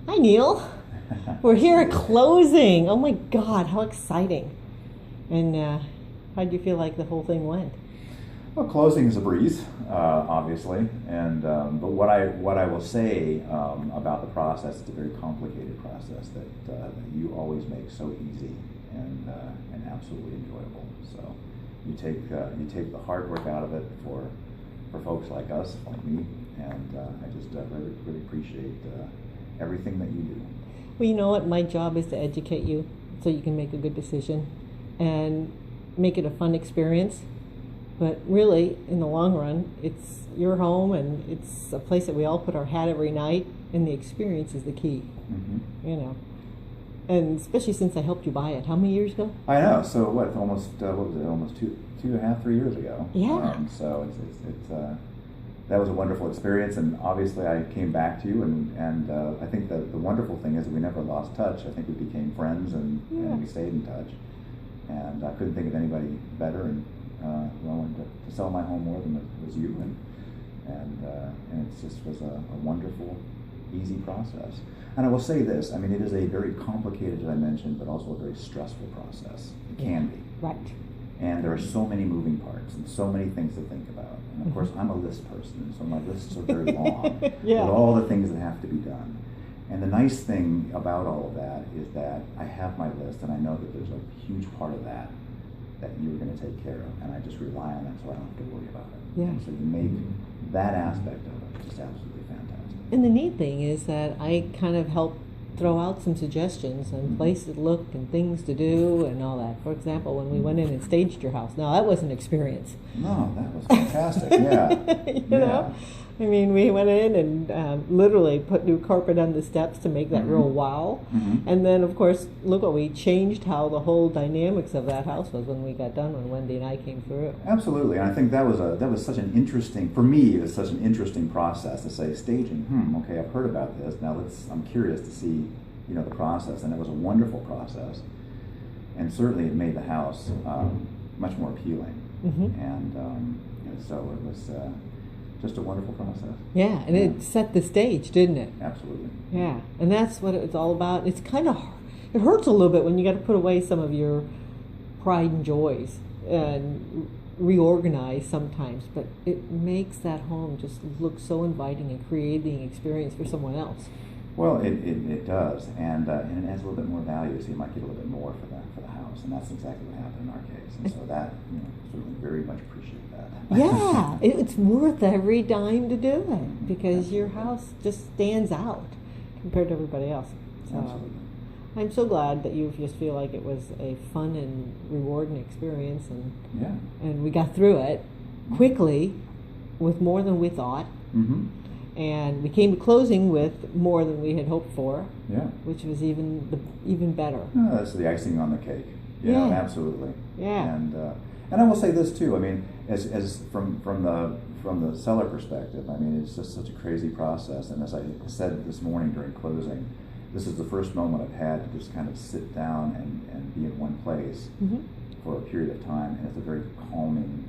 Hi, Neil. We're here at closing. Oh my God, how exciting! And how do you feel like the whole thing went? Well, closing is a breeze, obviously, and but what I will say about the process, it's a very complicated process that you always make so easy and absolutely enjoyable. So you take the hard work out of it for folks like us, like me, and I just really appreciate everything that you do. Well, you know what? My job is to educate you so you can make a good decision and make it a fun experience. But really, in the long run, it's your home and it's a place that we all put our hat every night, and the experience is the key. Mm-hmm. You know, and especially since I helped you buy it. How many years ago? I know. So almost what was it? Almost two and a half, 3 years ago. Yeah. So it's that was a wonderful experience, and obviously I came back to you, and I think that the wonderful thing is that we never lost touch. I think we became friends, and we stayed in touch, and I couldn't think of anybody better and willing to sell my home more than it was you, and it just was a wonderful, easy process. And I will say this: I mean, it is a very complicated, as I mentioned, but also a very stressful process. It can be. Right. And there are so many moving parts and so many things to think about. And of course, I'm a list person, and so my lists are very long Yeah. with all the things that have to be done. And the nice thing about all of that is that I have my list, and I know that there's a huge part of that you're going to take care of, and I just rely on it, so I don't have to worry about it. Yeah. And so you make that aspect of it just absolutely fantastic. And the neat thing is that I kind of help throw out some suggestions and places to look and things to do and all that. For example, when we went in and staged your house. Now, that was an experience. No, that was fantastic. Yeah. You know? I mean, we went in and literally put new carpet on the steps to make that real wow. Mm-hmm. And then, of course, look what we changed how the whole dynamics of that house was when we got done, when Wendy and I came through. Absolutely, and I think that was such an interesting, for me, it was such an interesting process to say staging. Okay, I've heard about this. Now I'm curious to see, the process, and it was a wonderful process, and certainly it made the house much more appealing, and so it was just a wonderful process. Yeah, and it set the stage, didn't it? Absolutely. Yeah, and that's what it's all about. It's kind of, it hurts a little bit when you got to put away some of your pride and joys and reorganize sometimes, but it makes that home just look so inviting and creating experience for someone else. Well, it does, and it adds a little bit more value, so you might get a little bit more for the house, and that's exactly what happened in our case. And so that, certainly very much appreciate that. Yeah, it's worth every dime to do it because your house just stands out compared to everybody else. So Absolutely. I'm so glad that you just feel like it was a fun and rewarding experience, and we got through it quickly with more than we thought. Mm-hmm. And we came to closing with more than we had hoped for, Yeah. which was even better. That's the icing on the cake. Yeah. Absolutely. Yeah. And I will say this too. I mean, as from the seller perspective, I mean, it's just such a crazy process. And as I said this morning during closing, this is the first moment I've had to just kind of sit down and be in one place for a period of time, and it's a very calming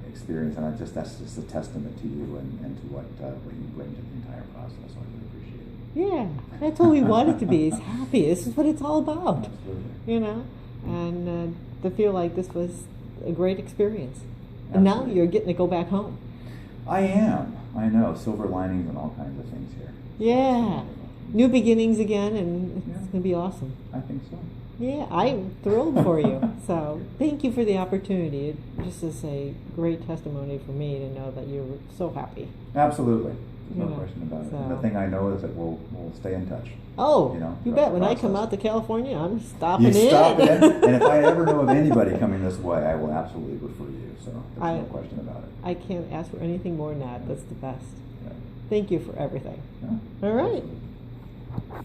experience, and that's just a testament to you and to what you bring to the entire process. So I really appreciate it. Yeah, that's all we wanted to be, is happy. This is what it's all about, Absolutely. and to feel like this was a great experience. And now Absolutely. you're getting to go back home. I am. I know. Silver linings and all kinds of things here. Yeah, new beginnings again, and it's going to be awesome. I think so. Yeah, I'm thrilled for you. So thank you for the opportunity. It just is a great testimony for me to know that you're so happy. Absolutely. There's no Yeah, question about it. so- And the thing I know is that we'll stay in touch. Oh, You you know, bet. throughout When the I come process. out to California, I'm stopping You in. stop in, and if I ever know of anybody coming this way, I will absolutely refer you. So there's no question about it. I can't ask for anything more than that. That's the best. Yeah. Thank you for everything. Yeah, All right. absolutely.